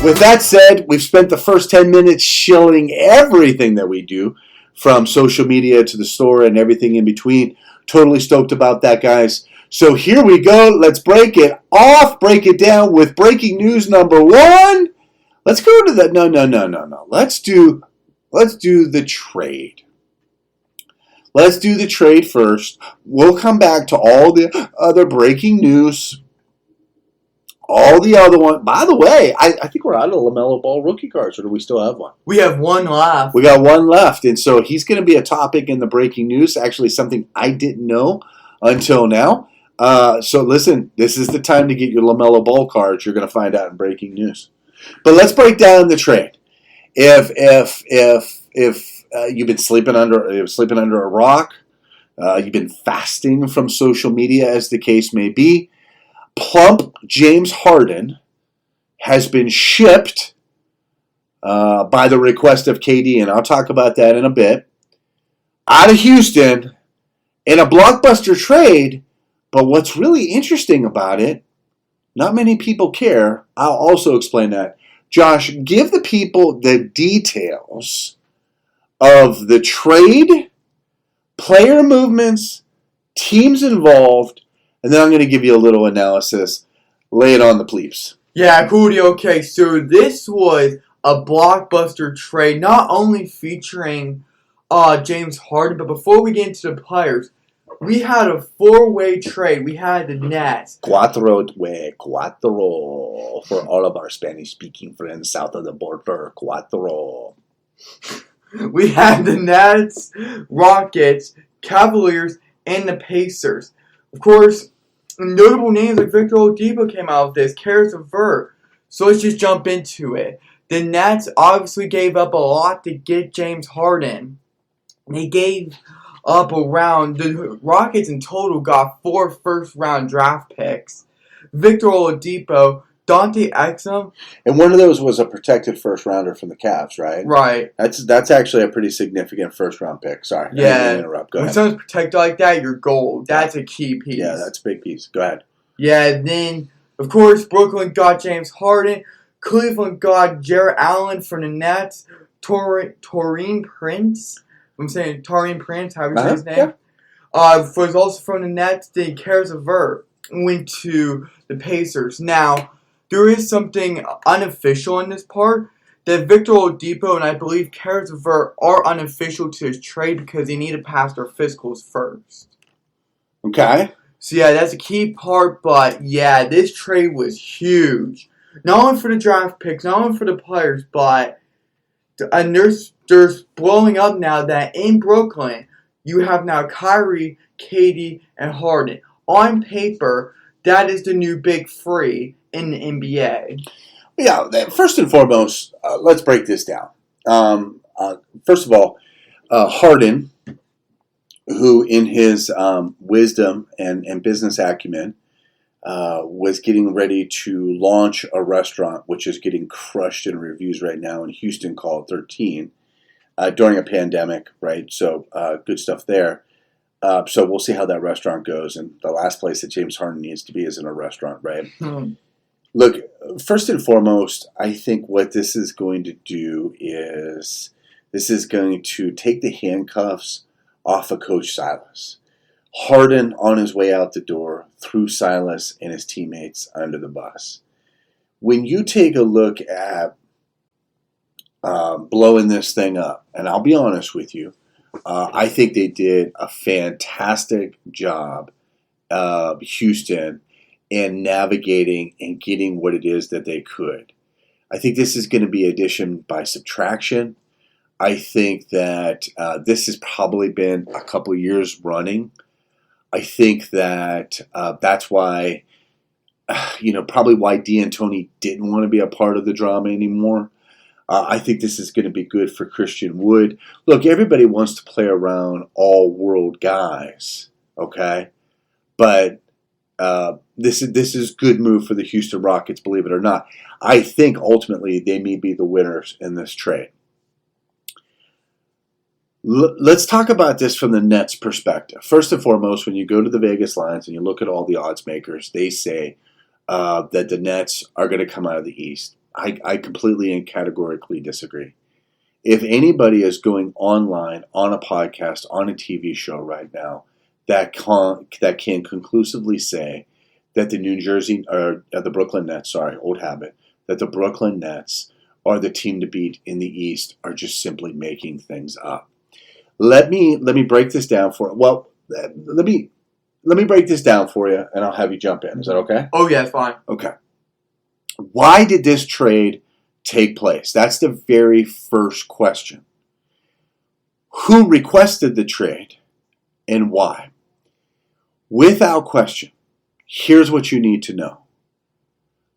With that said, we've spent the first 10 minutes shilling everything that we do, from social media to the store and everything in between. Totally stoked about that, guys. So here we go. Let's break it off, break it down with breaking news number one. Let's go to the no. Let's do the trade. Let's do the trade first. We'll come back to all the other breaking news. All the other one. By the way, I think we're out of LaMelo Ball rookie cards, or do we still have one? We have one left. We got one left, and so he's going to be a topic in the breaking news. Actually, something I didn't know until now. So listen, this is the time to get your LaMelo Ball cards. You're going to find out in breaking news. But let's break down the trade. If you've been sleeping under a rock, you've been fasting from social media, as the case may be, plump James Harden has been shipped by the request of KD, and I'll talk about that in a bit, out of Houston in a blockbuster trade. But what's really interesting about it, not many people care. I'll also explain that. Josh, give the people the details of the trade, player movements, teams involved, and then I'm going to give you a little analysis. Lay it on the plebes. Yeah, Cody, okay, so this was a blockbuster trade, not only featuring James Harden, but before we get into the players, we had a four-way trade. We had the Nets. Cuatro for all of our Spanish-speaking friends south of the border. Cuatro. We had the Nets, Rockets, Cavaliers, and the Pacers. Of course, notable names like Victor Oladipo came out of this, Karis LeVert. So let's just jump into it. The Nets obviously gave up a lot to get James Harden. They gave up around, the Rockets in total got 4 first-round draft picks. Victor Oladipo, Dante Exum. And one of those was a protected first-rounder from the Cavs, right? Right. That's actually a pretty significant first-round pick. Sorry, yeah. I didn't interrupt. Go when ahead. someone's protected like that, you're gold. That's a key piece. Yeah, that's a big piece. Go ahead. Yeah, then, of course, Brooklyn got James Harden. Cleveland got Jarrett Allen from the Nets. Taurean Prince. I'm saying Taurean Prince, however you say his name. Yeah. Was also from the Nets. Then Karis LeVert went to the Pacers. Now, there is something unofficial in this part, that Victor Oladipo and I believe Karis LeVert are unofficial to his trade because they need to pass their physicals first. Okay. So yeah, that's a key part, but yeah, this trade was huge. Not only for the draft picks, not only for the players, but there's blowing up now that in Brooklyn, you have now Kyrie, KD, and Harden. On paper, that is the new big three in the NBA. Yeah, first and foremost, let's break this down. First of all, Harden, who in his wisdom and business acumen was getting ready to launch a restaurant, which is getting crushed in reviews right now in Houston, called 13, during a pandemic, right? So good stuff there. So we'll see how that restaurant goes. And the last place that James Harden needs to be is in a restaurant, right? Look, first and foremost, I think what this is going to do is this is going to take the handcuffs off of Coach Silas. Harden, on his way out the door, threw Silas and his teammates under the bus. When you take a look at blowing this thing up, and I'll be honest with you, I think they did a fantastic job, Houston, in navigating and getting what it is that they could. I think this is going to be addition by subtraction. I think that this has probably been a couple years running. I think that that's why, probably why D'Antoni didn't want to be a part of the drama anymore. I think this is going to be good for Christian Wood. Look, everybody wants to play around all-world guys, okay? But this is good move for the Houston Rockets, believe it or not. I think ultimately they may be the winners in this trade. Let's talk about this from the Nets' perspective. First and foremost, when you go to the Vegas lines and you look at all the odds makers, they say that the Nets are going to come out of the East. I completely and categorically disagree. If anybody is going online on a podcast, on a TV show right now, that can conclusively say that the Brooklyn Nets, sorry, old habit, that the Brooklyn Nets are the team to beat in the East, are just simply making things up. Let me break this down for you. Well, let me break this down for you, and I'll have you jump in. Is that okay? Oh yeah, fine. Okay. Why did this trade take place? That's the very first question. Who requested the trade and why? Without question, here's what you need to know.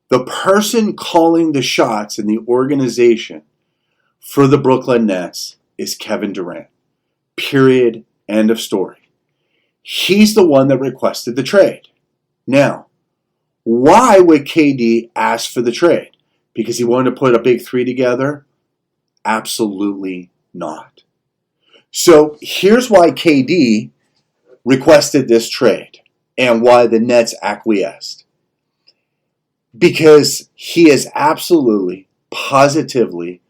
The person calling the shots in the organization for the Brooklyn Nets is Kevin Durant. Period. End of story. He's the one that requested the trade. Now, why would KD ask for the trade? Because he wanted to put a big three together? Absolutely not. So here's why KD requested this trade and why the Nets acquiesced. Because he has absolutely, positively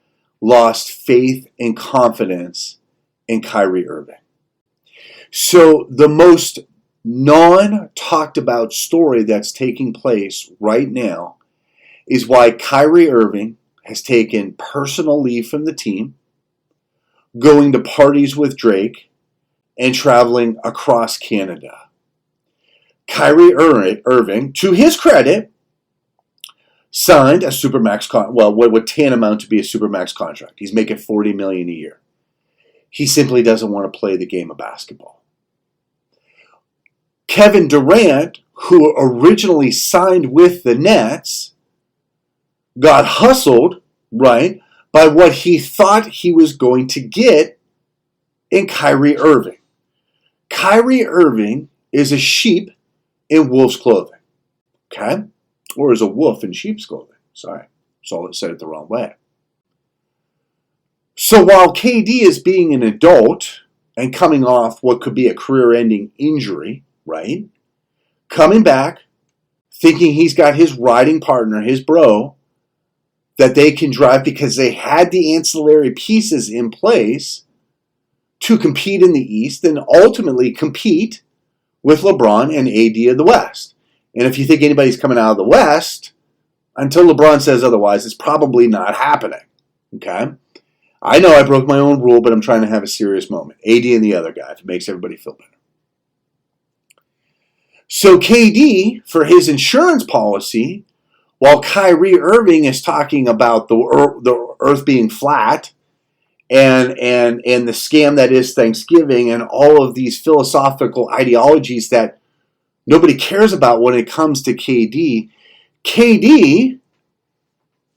lost faith and confidence in Kyrie Irving. So the most non-talked about story that's taking place right now is why Kyrie Irving has taken personal leave from the team, going to parties with Drake, and traveling across Canada. Kyrie Irving, to his credit, signed a supermax what would tantamount to be a supermax contract. He's making $40 million a year. He simply doesn't want to play the game of basketball. Kevin Durant, who originally signed with the Nets, got hustled, right, by what he thought he was going to get in Kyrie Irving. Kyrie Irving is a sheep in wolf's clothing, okay? Or is a wolf in sheep's clothing. Sorry, said it the wrong way. So while KD is being an adult and coming off what could be a career-ending injury, right? Coming back, thinking he's got his riding partner, his bro, that they can drive because they had the ancillary pieces in place to compete in the East and ultimately compete with LeBron and AD of the West. And if you think anybody's coming out of the West, until LeBron says otherwise, it's probably not happening. Okay? I know I broke my own rule, but I'm trying to have a serious moment. AD and the other guy, if it makes everybody feel better. So KD, for his insurance policy, while Kyrie Irving is talking about the earth being flat and the scam that is Thanksgiving and all of these philosophical ideologies that nobody cares about when it comes to KD, KD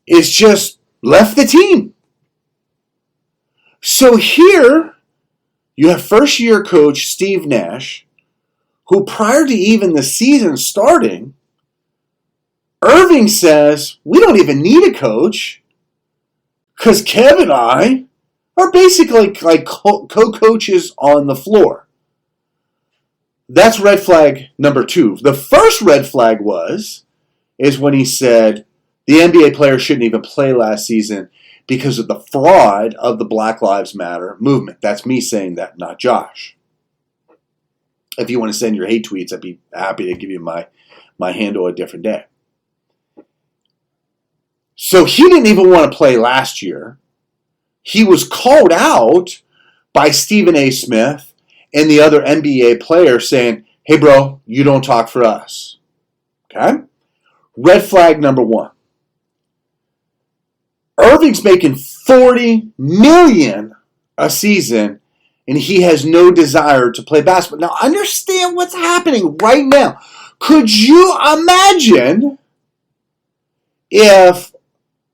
is just left the team. So here you have first-year coach Steve Nash, who prior to even the season starting, Irving says, we don't even need a coach because Kev and I are basically like co-coaches on the floor. That's red flag number 2. The first red flag is when he said the NBA players shouldn't even play last season because of the fraud of the Black Lives Matter movement. That's me saying that, not Josh. If you want to send your hate tweets, I'd be happy to give you my handle a different day. So he didn't even want to play last year. He was called out by Stephen A. Smith and the other NBA players saying, hey, bro, you don't talk for us. Okay? Red flag number 1. Irving's making $40 million a season, and he has no desire to play basketball. Now, understand what's happening right now. Could you imagine if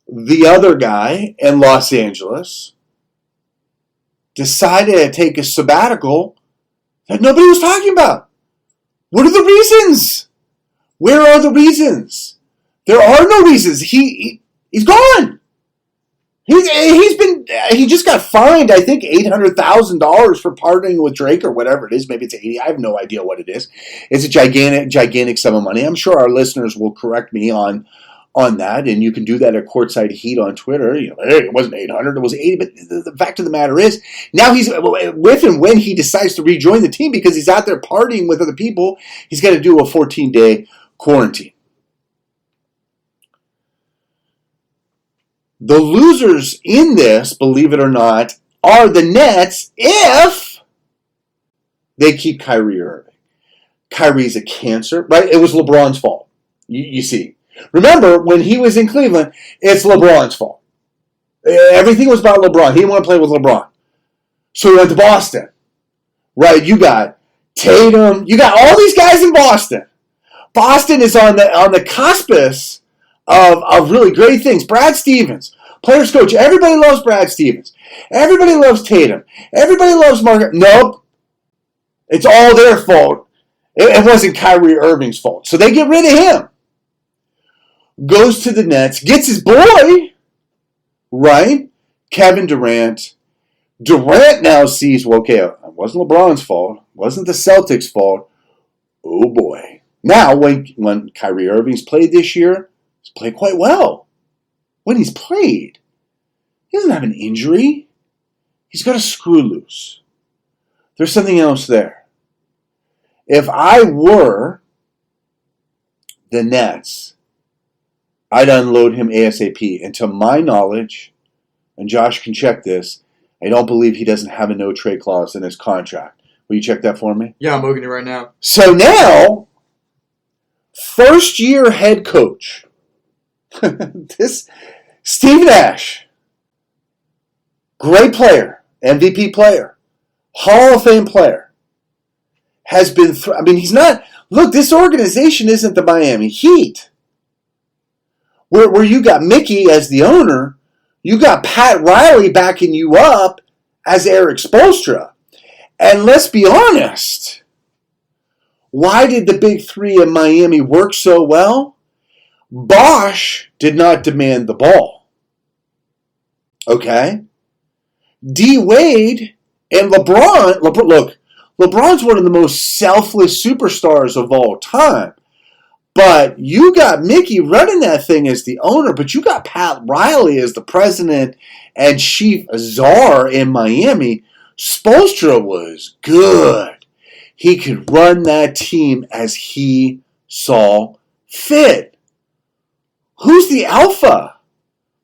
the other guy in Los Angeles decided to take a sabbatical that nobody was talking about? What are the reasons? Where are the reasons? There are no reasons. He's gone. He just got fined, I think, $800,000 for partnering with Drake or whatever it is. Maybe it's 80. I have no idea what it is. It's a gigantic sum of money. I'm sure our listeners will correct me on on that, and you can do that at CourtSideHeat on Twitter. Hey, it wasn't 800, it was 80. But the fact of the matter is, now he's with and when he decides to rejoin the team because he's out there partying with other people, he's got to do a 14-day quarantine. The losers in this, believe it or not, are the Nets if they keep Kyrie Irving. Kyrie's a cancer, right? It was LeBron's fault. You see. Remember, when he was in Cleveland, it's LeBron's fault. Everything was about LeBron. He didn't want to play with LeBron. So he went to Boston. Right? You got Tatum. You got all these guys in Boston. Boston is on the cuspus of really great things. Brad Stevens, players coach. Everybody loves Brad Stevens. Everybody loves Tatum. Everybody loves Margaret. Nope. It's all their fault. It wasn't Kyrie Irving's fault. So they get rid of him. Goes to the Nets. Gets his boy. Right? Kevin Durant. Durant now sees, well, okay, it wasn't LeBron's fault. It wasn't the Celtics' fault. Oh, boy. Now, when Kyrie Irving's played this year, he's played quite well. When he's played, he doesn't have an injury. He's got a screw loose. There's something else there. If I were the Nets, I'd unload him ASAP. And to my knowledge, and Josh can check this, I don't believe he doesn't have a no-trade clause in his contract. Will you check that for me? Yeah, I'm looking at it right now. So now, first-year head coach, this Steve Nash, great player, MVP player, Hall of Fame player, has been, he's not, look, this organization isn't the Miami Heat, where you got Mickey as the owner, you got Pat Riley backing you up as Eric Spoelstra. And let's be honest, why did the big three in Miami work so well? Bosh did not demand the ball. Okay? D. Wade and LeBron, look, LeBron's one of the most selfless superstars of all time. But you got Mickey running that thing as the owner, but you got Pat Riley as the president and chief czar in Miami. Spoelstra was good. He could run that team as he saw fit. Who's the alpha?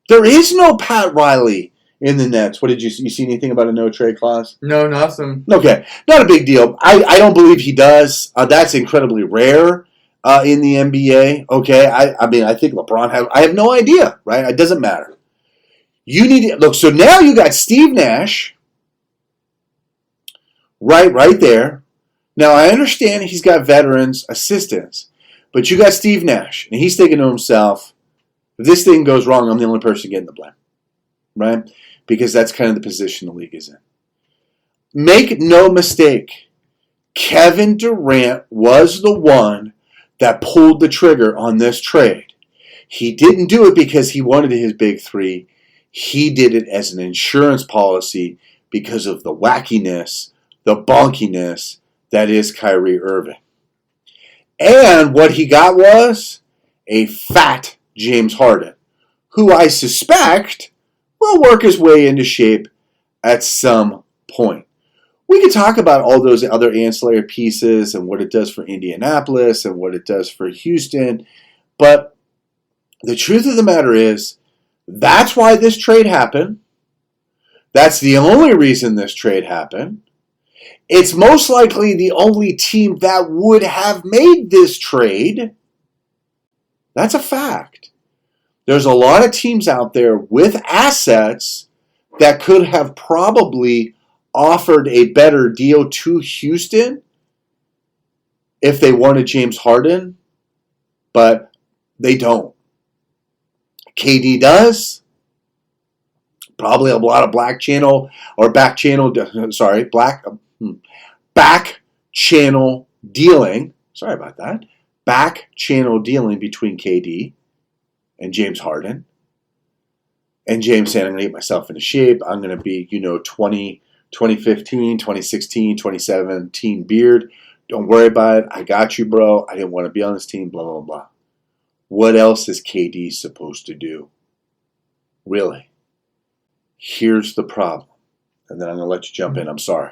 There is no Pat Riley in the Nets. What did you see anything about a no-trade clause? No, nothing. Okay, not a big deal. I don't believe he does. That's incredibly rare. In the NBA, okay, I think LeBron I have no idea, right? It doesn't matter. You need to look. So now you got Steve Nash, right there. Now I understand he's got veterans assistants, but you got Steve Nash, and he's thinking to himself, if this thing goes wrong, I'm the only person getting the blame, right? Because that's kind of the position the league is in. Make no mistake, Kevin Durant was the one that pulled the trigger on this trade. He didn't do it because he wanted his big three. He did it as an insurance policy because of the wackiness, the bonkiness that is Kyrie Irving. And what he got was a fat James Harden, who I suspect will work his way into shape at some point. We could talk about all those other ancillary pieces and what it does for Indianapolis and what it does for Houston. But the truth of the matter is, that's why this trade happened. That's the only reason this trade happened. It's most likely the only team that would have made this trade. That's a fact. There's a lot of teams out there with assets that could have probably offered a better deal to Houston if they wanted James Harden, but they don't. KD does. Probably a lot of back channel dealing. Sorry about that. Back channel dealing between KD and James Harden. And James saying, I'm going to get myself into shape. I'm going to be, 2015, 2016, 2017 beard. Don't worry about it. I got you, bro. I didn't want to be on this team, blah, blah, blah. What else is KD supposed to do? Really? Here's the problem. And then I'm going to let you jump in. I'm sorry.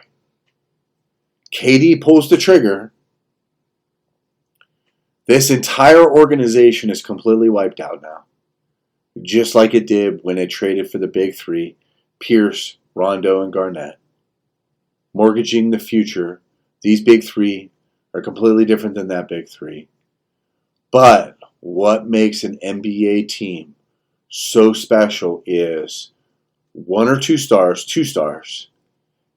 KD pulls the trigger. This entire organization is completely wiped out now. Just like it did when it traded for the big three, Pierce, Rondo, and Garnett. Mortgaging the future. These big three are completely different than that big three. But what makes an NBA team so special is one or two stars,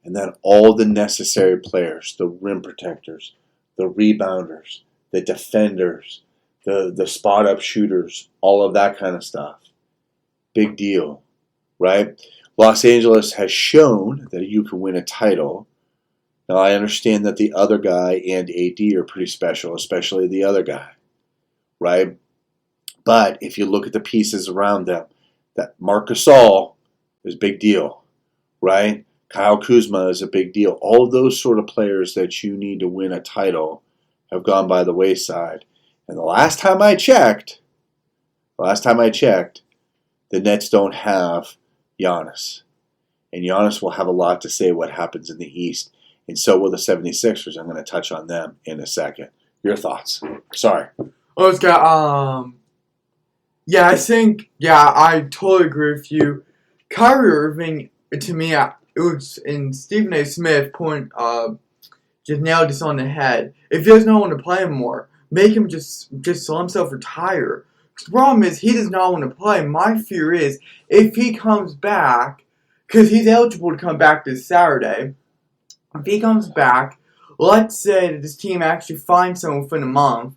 and then all the necessary players, the rim protectors, the rebounders, the defenders, the spot-up shooters, all of that kind of stuff. Big deal, right? Los Angeles has shown that you can win a title. Now, I understand that the other guy and AD are pretty special, especially the other guy, right? But if you look at the pieces around them, that Marc Gasol is a big deal, right? Kyle Kuzma is a big deal. All of those sort of players that you need to win a title have gone by the wayside. And the last time I checked, the Nets don't have Giannis. And Giannis will have a lot to say what happens in the East. And so will the 76ers. I'm going to touch on them in a second. Your thoughts? Sorry. Oh, it's got, yeah, I totally agree with you. Kyrie Irving, to me, it was, and Stephen A. Smith just nailed this on the head. If he does not want to play anymore, make him just let himself retire. The problem is, he does not want to play. My fear is, if he comes back, because he's eligible to come back this Saturday, if he comes back, let's say that this team actually finds someone within a month,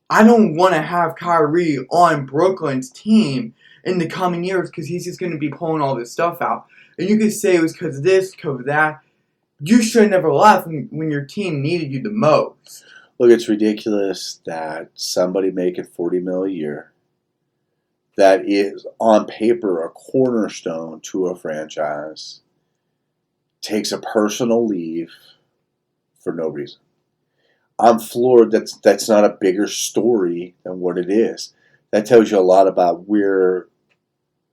I don't want to have Kyrie on Brooklyn's team in the coming years because he's just going to be pulling all this stuff out. And you could say it was because of this, because of that. You should have never left when your team needed you the most. Look, it's ridiculous that somebody making $40 million a year, that is on paper a cornerstone to a franchise, takes a personal leave for no reason. I'm floored that's not a bigger story than what it is. That tells you a lot about where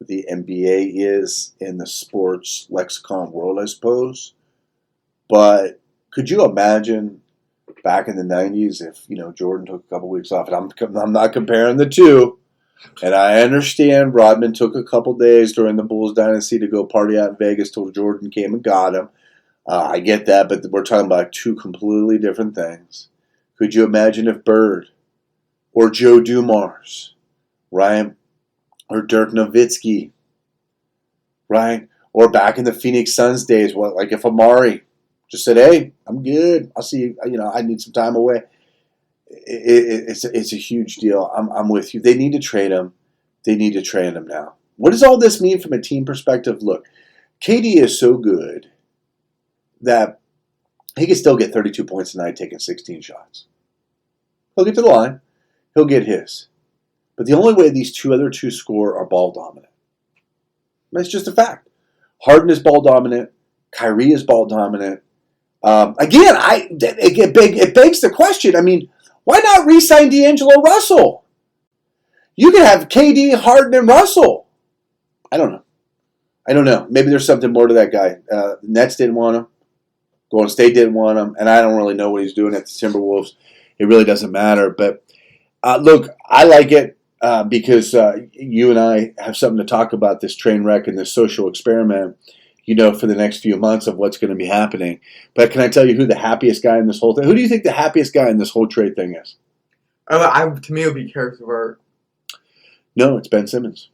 the NBA is in the sports lexicon world, I suppose. But could you imagine back in the 90s if, Jordan took a couple weeks off? And I'm not comparing the two. And I understand Rodman took a couple days during the Bulls dynasty to go party out in Vegas till Jordan came and got him. I get that, but we're talking about two completely different things. Could you imagine if Bird or Joe Dumars, right, or Dirk Nowitzki, right, or back in the Phoenix Suns days, like if Amari just said, "Hey, I'm good. I'll see you. I need some time away." It's a huge deal. I'm with you. They need to trade him. They need to trade him now. What does all this mean from a team perspective? Look, KD is so good that he can still get 32 points a night taking 16 shots. He'll get to the line. He'll get his. But the only way these other two score are ball dominant. That's just a fact. Harden is ball dominant. Kyrie is ball dominant. Again, it begs the question. I mean, why not re-sign D'Angelo Russell? You can have KD, Harden, and Russell. I don't know. Maybe there's something more to that guy. The Nets didn't want him. Golden State didn't want him. And I don't really know what he's doing at the Timberwolves. It really doesn't matter. But look, I like it because you and I have something to talk about, this train wreck and this social experiment, for the next few months of what's going to be happening. But can I tell you who the happiest guy in this whole thing? Who do you think the happiest guy in this whole trade thing is? To me, it would be Karis LeVert. No, it's Ben Simmons.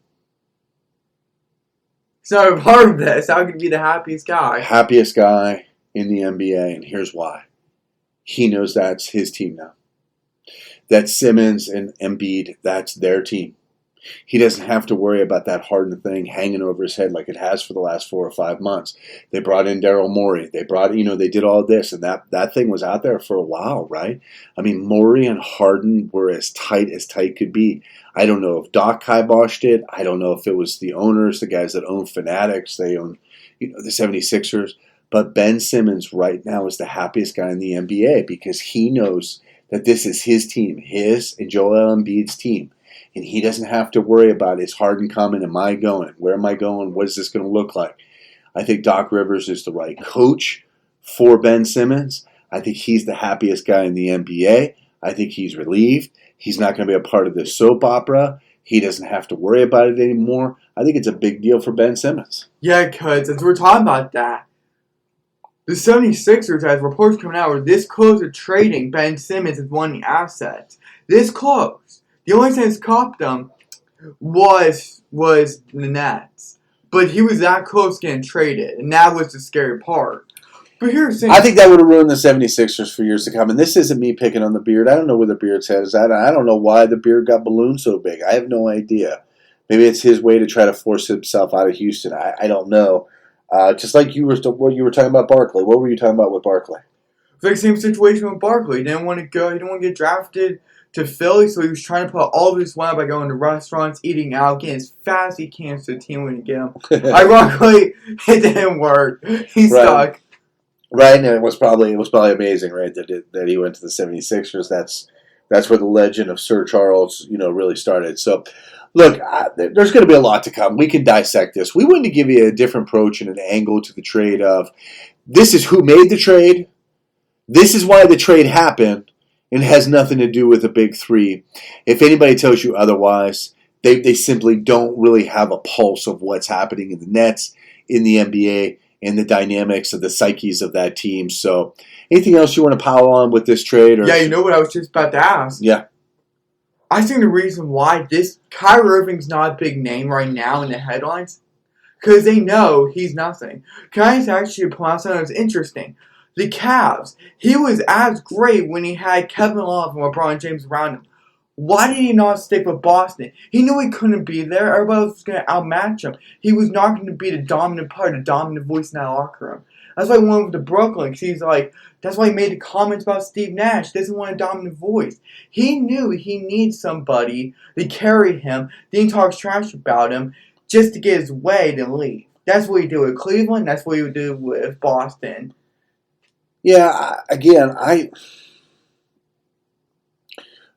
He's not a part of this. How could he be the happiest guy? Happiest guy in the NBA, and here's why. He knows that's his team now. That Simmons and Embiid, that's their team. He doesn't have to worry about that Harden thing hanging over his head like it has for the last 4 or 5 months. They brought in Daryl Morey. They did all this, and that thing was out there for a while, right? I mean, Morey and Harden were as tight could be. I don't know if Doc kiboshed it. I don't know if it was the owners, the guys that own Fanatics. They own, the 76ers. But Ben Simmons right now is the happiest guy in the NBA because he knows that this is his team, his and Joel Embiid's team. and he doesn't have to worry about, is Harden coming? Am I going? Where am I going? What is this going to look like? I think Doc Rivers is the right coach for Ben Simmons. I think he's the happiest guy in the NBA. I think he's relieved. He's not going to be a part of this soap opera. He doesn't have to worry about it anymore. I think it's a big deal for Ben Simmons. Yeah, because as we're talking about that, the 76ers, as reports coming out, were this close to trading Ben Simmons as one of the assets. This close. The only thing that's copped them was the Nets. But he was that close getting traded, and that was the scary part. But here's the thing. I think that would have ruined the 76ers for years to come. And this isn't me picking on the beard. I don't know where the beard's head is at. I don't know why the beard got ballooned so big. I have no idea. Maybe it's his way to try to force himself out of Houston. I don't know. Just like you were talking about Barkley. What were you talking about with Barkley? It's like the same situation with Barkley. He didn't want to go. He didn't want to get drafted to Philly, so he was trying to put all of his money by going to restaurants, eating out, getting as fast as he can so the team wouldn't get him. Ironically, it didn't work. He stuck. Right, and it was probably amazing, right, that he went to the 76ers. That's where the legend of Sir Charles, really started. So, look, there's going to be a lot to come. We can dissect this. We wanted to give you a different approach and an angle to the trade of, this is who made the trade, this is why the trade happened, and it has nothing to do with the big three. If anybody tells you otherwise, they simply don't really have a pulse of what's happening in the Nets, in the NBA, and the dynamics of the psyches of that team. So, anything else you want to pile on with this trade? Or? Yeah, you know what I was just about to ask? Yeah. I think the reason why Kyrie Irving's not a big name right now in the headlines, because they know he's nothing. Can I actually point out something that's interesting? The Cavs, he was as great when he had Kevin Love and LeBron James around him. Why did he not stick with Boston? He knew he couldn't be there. Everybody else was going to outmatch him. He was not going to be the dominant part, the dominant voice in that locker room. That's why he went over to Brooklyn. Because he's like, that's why he made the comments about Steve Nash. He doesn't want a dominant voice. He knew he needs somebody to carry him, then talks trash about him, just to get his way to leave. That's what he did with Cleveland. That's what he would do with Boston. Yeah,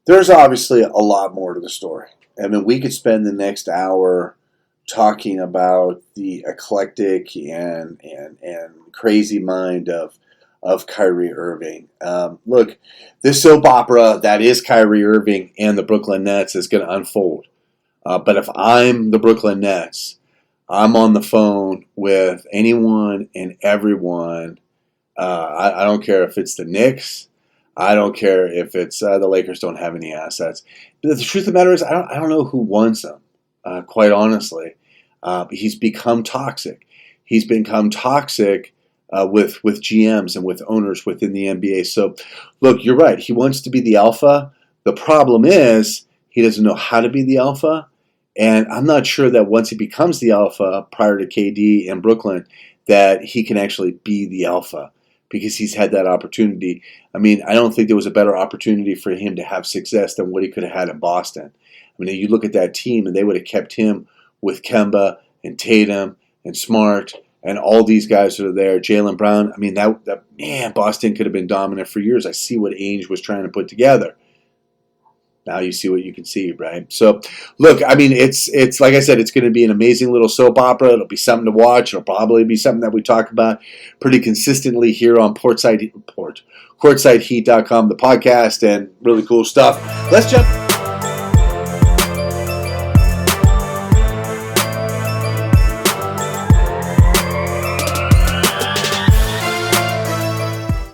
there's obviously a lot more to the story. I mean, we could spend the next hour talking about the eclectic and crazy mind of Kyrie Irving. Look, this soap opera that is Kyrie Irving and the Brooklyn Nets is going to unfold. But if I'm the Brooklyn Nets, I'm on the phone with anyone and everyone. I don't care if it's the Knicks. I don't care if it's the Lakers don't have any assets. But the truth of the matter is, I don't know who wants them, quite honestly. He's become toxic. He's become toxic with GMs and with owners within the NBA. So, look, you're right. He wants to be the alpha. The problem is he doesn't know how to be the alpha. And I'm not sure that once he becomes the alpha prior to KD in Brooklyn, that he can actually be the alpha, because he's had that opportunity. I mean, I don't think there was a better opportunity for him to have success than what he could have had in Boston. I mean, you look at that team, and they would have kept him with Kemba and Tatum and Smart and all these guys that are there. Jaylen Brown. I mean, man, Boston could have been dominant for years. I see what Ainge was trying to put together. Now you see what you can see, right? So, look, I mean, it's like I said, it's going to be an amazing little soap opera. It'll be something to watch. It'll probably be something that we talk about pretty consistently here on CourtSideHeat.com, the podcast, and really cool stuff. Let's jump.